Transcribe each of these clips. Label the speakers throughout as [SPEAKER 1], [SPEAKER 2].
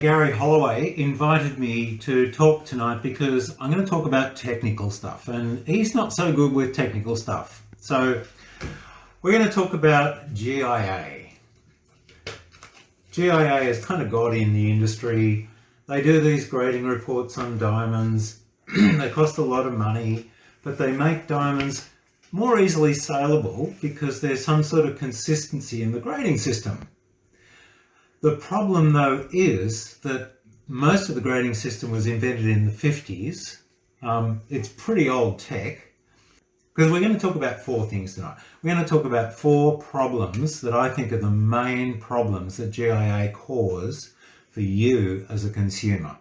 [SPEAKER 1] Gary Holloway invited me to talk tonight because I'm going to talk about technical stuff, and he's not so good with technical stuff. So we're going to talk about GIA. GIA is kind of God in the industry. They do these grading reports on diamonds. They cost a lot of money, but they make diamonds more easily saleable because there's some sort of consistency in the grading system. The problem, though, is that most of the grading system was invented in the 50s. It's pretty old tech, because we're going to talk about four things tonight. We're going to talk about four problems that I think are the main problems that GIA cause for you as a consumer.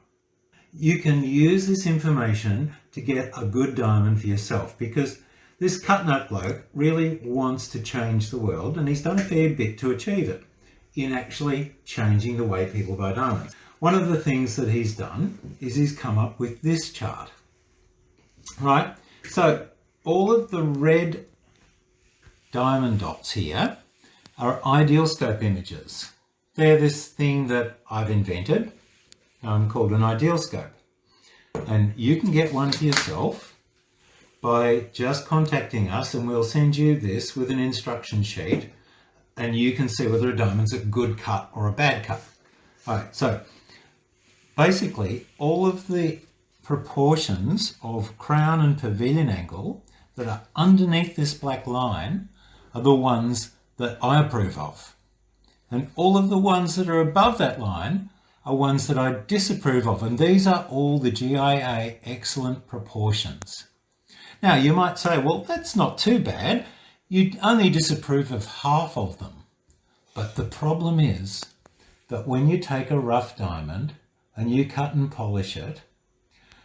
[SPEAKER 1] You can use this information to get a good diamond for yourself, because this cut-nut bloke really wants to change the world, and he's done a fair bit to achieve it in actually changing the way people buy diamonds. One of the things that he's done is he's come up with this chart, right? So all of the red diamond dots here are ideal scope images. They're this thing that I've invented called an ideal scope. And you can get one for yourself by just contacting us, and we'll send you this with an instruction sheet, and you can see whether a diamond's a good cut or a bad cut. All right, so basically all of the proportions of crown and pavilion angle that are underneath this black line are the ones that I approve of. And all of the ones that are above that line are ones that I disapprove of. And these are all the GIA excellent proportions. Now you might say, well, that's not too bad. You only disapprove of half of them. But the problem is that when you take a rough diamond and you cut and polish it,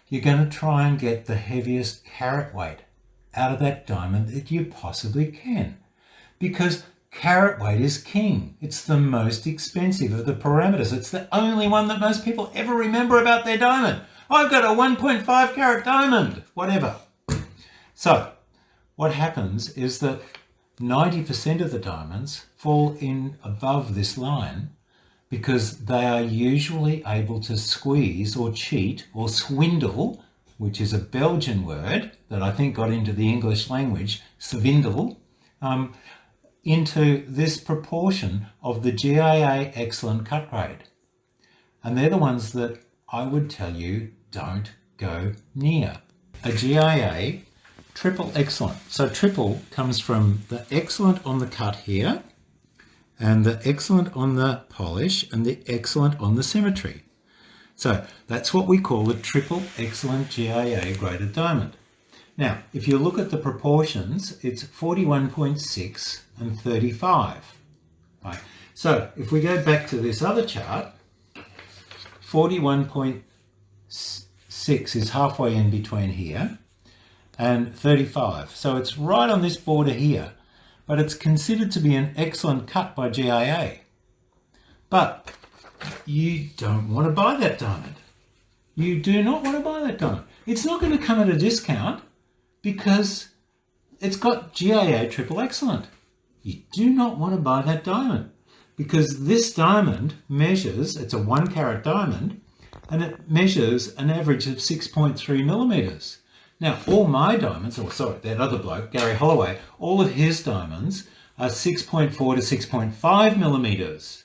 [SPEAKER 1] you're going to try and get the heaviest carat weight out of that diamond that you possibly can. Because carat weight is king. It's the most expensive of the parameters. It's the only one that most people ever remember about their diamond. I've got a 1.5 carat diamond, whatever. So what happens is that 90% of the diamonds fall in above this line because they are usually able to squeeze or cheat or swindle, which is a Belgian word that I think got into the English language, swindle, into this proportion of the GIA excellent cut grade. And they're the ones that I would tell you don't go near. A GIA triple excellent. So triple comes from the excellent on the cut here, and the excellent on the polish, and the excellent on the symmetry. So that's what we call the triple excellent GIA graded diamond. Now, if you look at the proportions, it's 41.6 and 35. Right. So if we go back to this other chart, 41.6 is halfway in between here, and 35. So it's right on this border here, but it's considered to be an excellent cut by GIA. But you don't want to buy that diamond. You do not want to buy that diamond. It's not going to come at a discount because it's got GIA triple excellent. You do not want to buy that diamond because this diamond measures, it's a 1 carat diamond, and it measures an average of 6.3 millimeters. Now, all my diamonds, or sorry, that other bloke, Gary Holloway, all of his diamonds are 6.4 to 6.5 millimeters.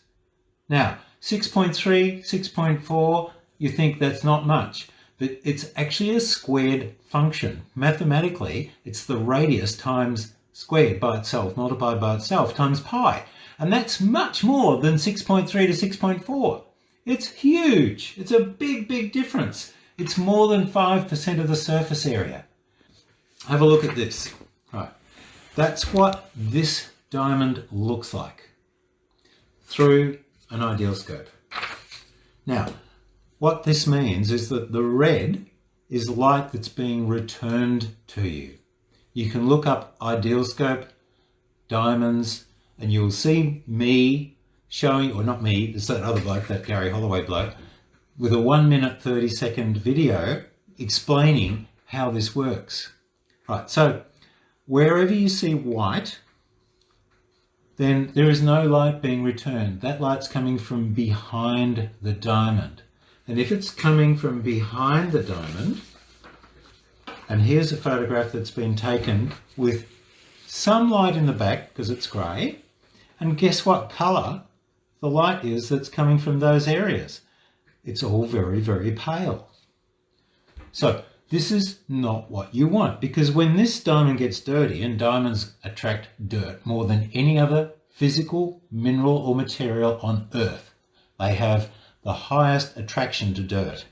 [SPEAKER 1] Now, 6.3, 6.4, you think that's not much, but it's actually a squared function. Mathematically, it's the radius times squared by itself, multiplied by itself, times pi. And that's much more than 6.3 to 6.4. It's huge. It's a big, big difference. It's more than 5% of the surface area. Have a look at this. Right. That's what this diamond looks like through an ideal scope. Now, what this means is that the red is light that's being returned to you. You can look up ideal scope, diamonds, and you'll see me showing, or not me, it's that other bloke, that Gary Holloway bloke, with a 1-minute 30-second video explaining how this works. Right, so wherever you see white, then there is no light being returned. That light's coming from behind the diamond. And if it's coming from behind the diamond, and here's a photograph that's been taken with some light in the back because it's grey, and guess what colour the light is that's coming from those areas? It's all very, very pale. So this is not what you want, because when this diamond gets dirty, and diamonds attract dirt more than any other physical mineral or material on Earth, they have the highest attraction to dirt.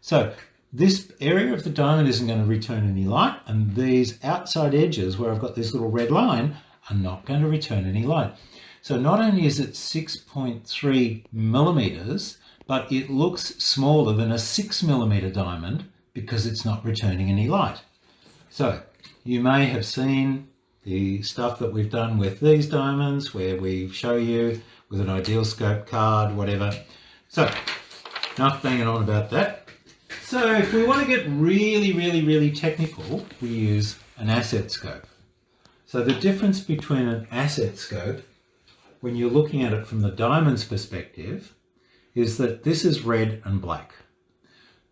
[SPEAKER 1] So this area of the diamond isn't going to return any light, and these outside edges where I've got this little red line are not going to return any light. So not only is it 6.3 millimeters, but it looks smaller than a 6mm diamond because it's not returning any light. So you may have seen the stuff that we've done with these diamonds where we show you with an ideal scope card, whatever. So enough banging on about that. So if we want to get really technical, we use an asset scope. So the difference between an asset scope, when you're looking at it from the diamond's perspective, is that this is red and black.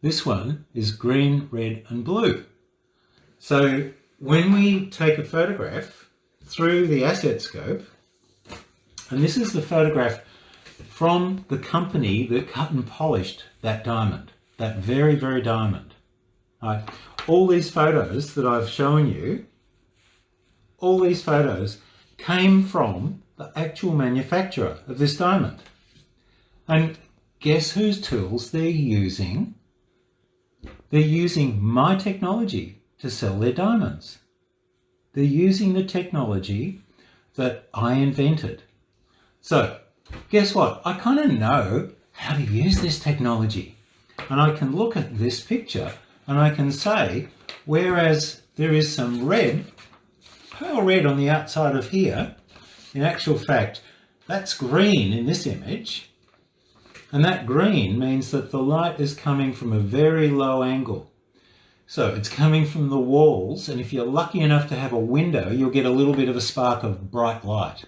[SPEAKER 1] This one is green, red and blue. So when we take a photograph through the asset scope, and this is the photograph from the company that cut and polished that diamond, that very diamond. Right. All these photos that I've shown you, all these photos came from the actual manufacturer of this diamond. And guess whose tools they're using? They're using my technology to sell their diamonds. They're using the technology that I invented. So guess what? I kind of know how to use this technology. And I can look at this picture and I can say, whereas there is some red, pale red on the outside of here, in actual fact, that's green in this image. And that green means that the light is coming from a very low angle. So it's coming from the walls, and if you're lucky enough to have a window, you'll get a little bit of a spark of bright light.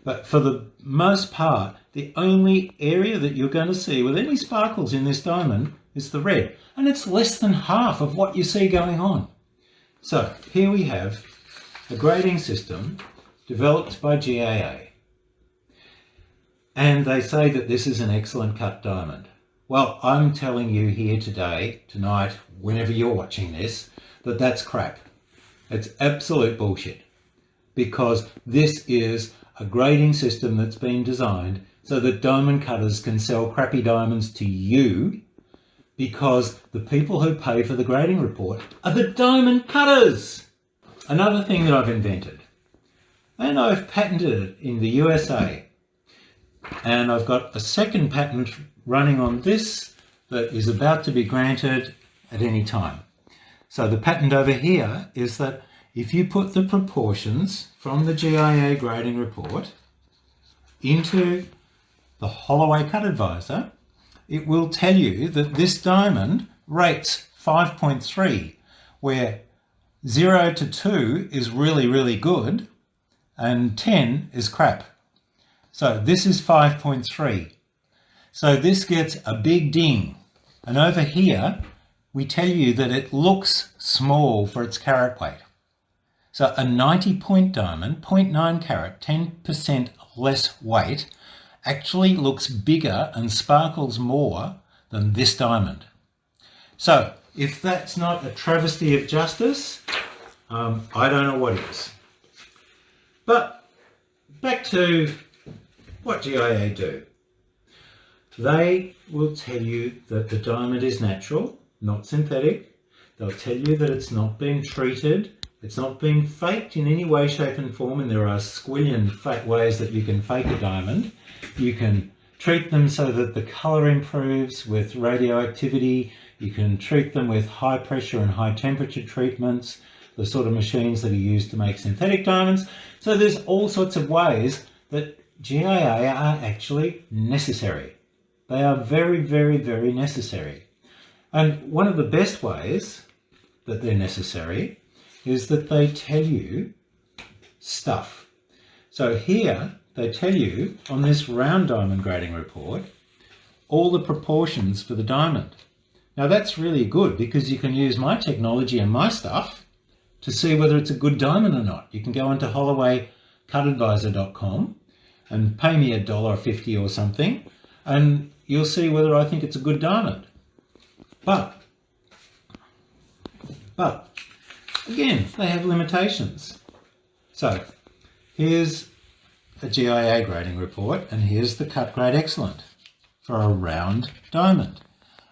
[SPEAKER 1] But for the most part, the only area that you're going to see with any sparkles in this diamond is the red. And it's less than half of what you see going on. So here we have a grading system developed by GAA. And they say that this is an excellent cut diamond. Well, I'm telling you here today, tonight, whenever you're watching this, that that's crap. It's absolute bullshit. Because this is a grading system that's been designed so that diamond cutters can sell crappy diamonds to you, because the people who pay for the grading report are the diamond cutters. Another thing that I've invented, and I've patented it in the USA, and I've got a second patent running on this that is about to be granted at any time. So the patent over here is that if you put the proportions from the GIA grading report into the Holloway Cut Advisor, it will tell you that this diamond rates 5.3, where 0 to 2 is really good and 10 is crap. So this is 5.3. So this gets a big ding. And over here, we tell you that it looks small for its carat weight. So a 90-point diamond, 0.9 carat, 10% less weight, actually looks bigger and sparkles more than this diamond. So if that's not a travesty of justice, I don't know what is. But back to what GIA do. They will tell you that the diamond is natural, not synthetic. They'll tell you that it's not been treated, it's not been faked in any way, shape and form, and there are a squillion fake ways that you can fake a diamond. You can treat them so that the colour improves with radioactivity. You can treat them with high pressure and high temperature treatments, the sort of machines that are used to make synthetic diamonds. So there's all sorts of ways that GIA are actually necessary. They are very necessary. And one of the best ways that they're necessary is that they tell you stuff. So here they tell you on this round diamond grading report all the proportions for the diamond. Now that's really good because you can use my technology and my stuff to see whether it's a good diamond or not. You can go onto hollowaycutadvisor.com and pay me $1.50 or something, and you'll see whether I think it's a good diamond. But again, they have limitations. So here's a GIA grading report, and here's the cut grade excellent for a round diamond.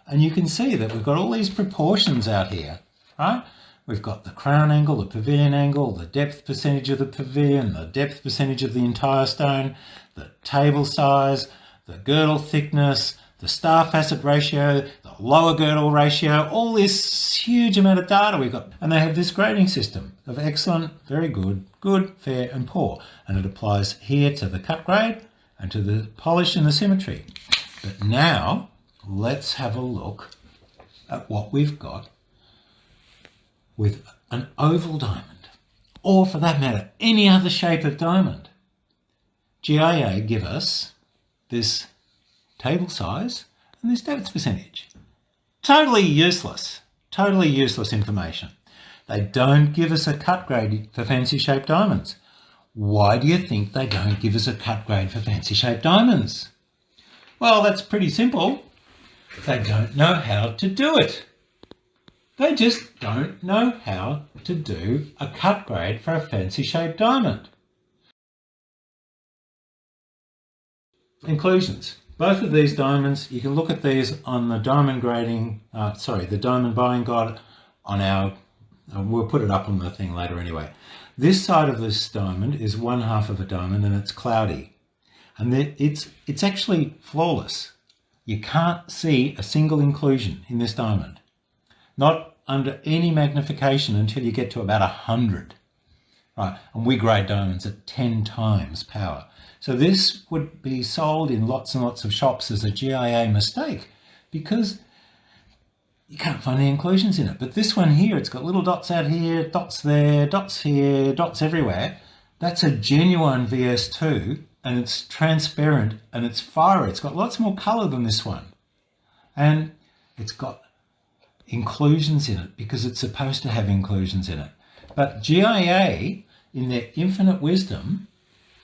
[SPEAKER 1] And you can see that we've got all these proportions out here, right? We've got the crown angle, the pavilion angle, the depth percentage of the pavilion, the depth percentage of the entire stone, the table size, the girdle thickness, the star facet ratio, the lower girdle ratio, all this huge amount of data we've got. And they have this grading system of excellent, very good, good, fair and poor. And it applies here to the cut grade and to the polish and the symmetry. But now let's have a look at what we've got with an oval diamond, or for that matter, any other shape of diamond. GIA give us this table size and this depth percentage. Totally useless information. They don't give us a cut grade for fancy shaped diamonds. Why do you think they don't give us a cut grade for fancy shaped diamonds? Well, that's pretty simple. They don't know how to do it. They just don't know how to do a cut grade for a fancy shaped diamond. Inclusions. Both of these diamonds, you can look at these on the diamond grading, the diamond buying guide on our, we'll put it up on the thing later anyway. This side of this diamond is 1/2 of a diamond and it's cloudy. And it's actually flawless. You can't see a single inclusion in this diamond. Not under any magnification until you get to about 100. Right, and we grade diamonds at 10 times power. So this would be sold in lots and lots of shops as a GIA mistake because you can't find any inclusions in it. But this one here, it's got little dots out here, dots there, dots here, dots everywhere. That's a genuine VS2 and it's transparent and it's fiery. It's got lots more colour than this one. And it's got inclusions in it because it's supposed to have inclusions in it. But GIA, in their infinite wisdom,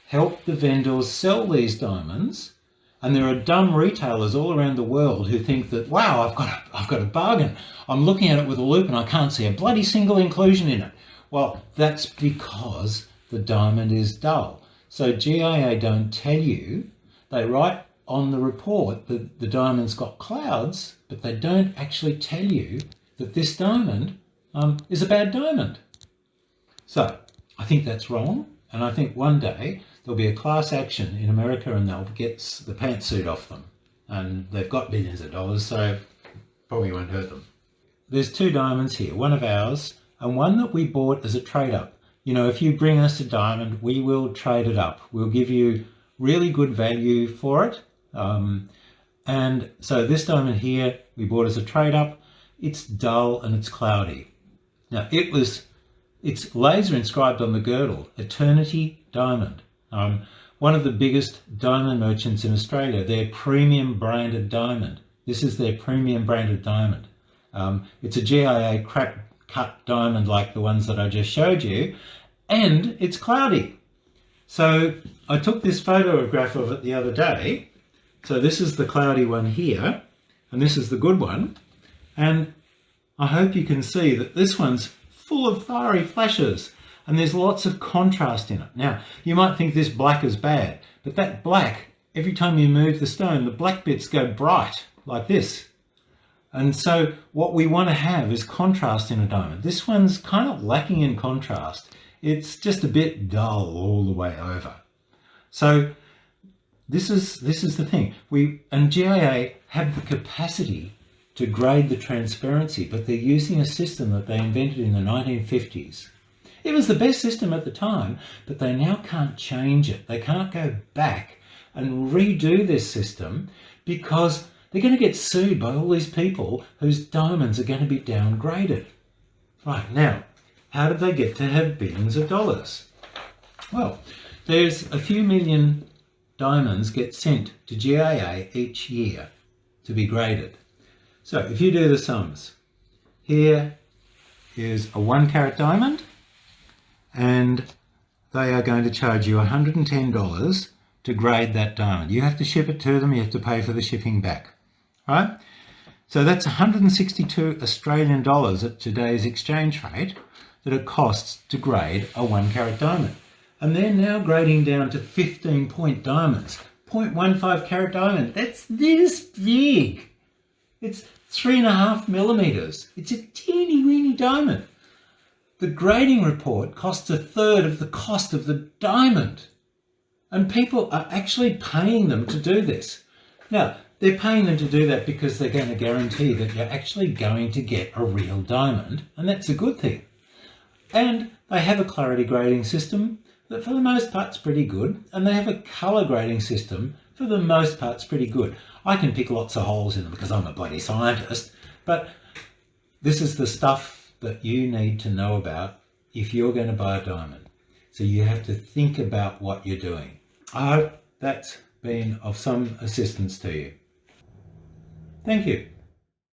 [SPEAKER 1] help the vendors sell these diamonds, and there are dumb retailers all around the world who think that, wow, I've got a bargain. I'm looking at it with a loupe and I can't see a bloody single inclusion in it. Well, that's because the diamond is dull. So GIA don't tell you. They write on the report that the diamond's got clouds, but they don't actually tell you that this diamond is a bad diamond. So I think that's wrong, and I think one day there'll be a class action in America and they'll get the pantsuit off them. And they've got billions of dollars, so probably won't hurt them. There's 2 diamonds here, one of ours and one that we bought as a trade-up. You know, if you bring us a diamond, we will trade it up. We'll give you really good value for it. And so this diamond here, we bought as a trade-up. It's dull and it's cloudy. Now, it's laser inscribed on the girdle, Eternity Diamond. One of the biggest diamond merchants in Australia, their premium branded diamond. This is their premium branded diamond. It's a GIA crack cut diamond like the ones that I just showed you, and it's cloudy. So I took this photograph of it the other day. So this is the cloudy one here, and this is the good one. And I hope you can see that this one's full of fiery flashes and there's lots of contrast in it. Now, you might think this black is bad, but that black, every time you move the stone, the black bits go bright like this. And so what we want to have is contrast in a diamond. This one's kind of lacking in contrast. It's just a bit dull all the way over. So this is the thing. And GIA have the capacity to grade the transparency, but they're using a system that they invented in the 1950s. It was the best system at the time, but they now can't change it. They can't go back and redo this system because they're going to get sued by all these people whose diamonds are going to be downgraded. Right, now, how did they get to have billions of dollars? Well, There's a few million diamonds get sent to GIA each year to be graded. So if you do the sums, here is a 1 carat diamond, and they are going to charge you $110 to grade that diamond. You have to ship it to them, you have to pay for the shipping back, right? So that's 162 Australian dollars at today's exchange rate that it costs to grade a 1 carat diamond. And they're now grading down to 15-point diamonds. 0.15 carat diamond, that's this big. It's 3.5 millimeters. It's a teeny weeny diamond. The grading report costs a third of the cost of the diamond. And people are actually paying them to do this. Now, they're paying them to do that because they're going to guarantee that you're actually going to get a real diamond, and that's a good thing. And they have a clarity grading system that for the most part's pretty good, and they have a colour grading system for the most part's pretty good. I can pick lots of holes in them because I'm a bloody scientist, but this is the stuff that you need to know about if you're going to buy a diamond. So you have to think about what you're doing. I hope that's been of some assistance to you. Thank you.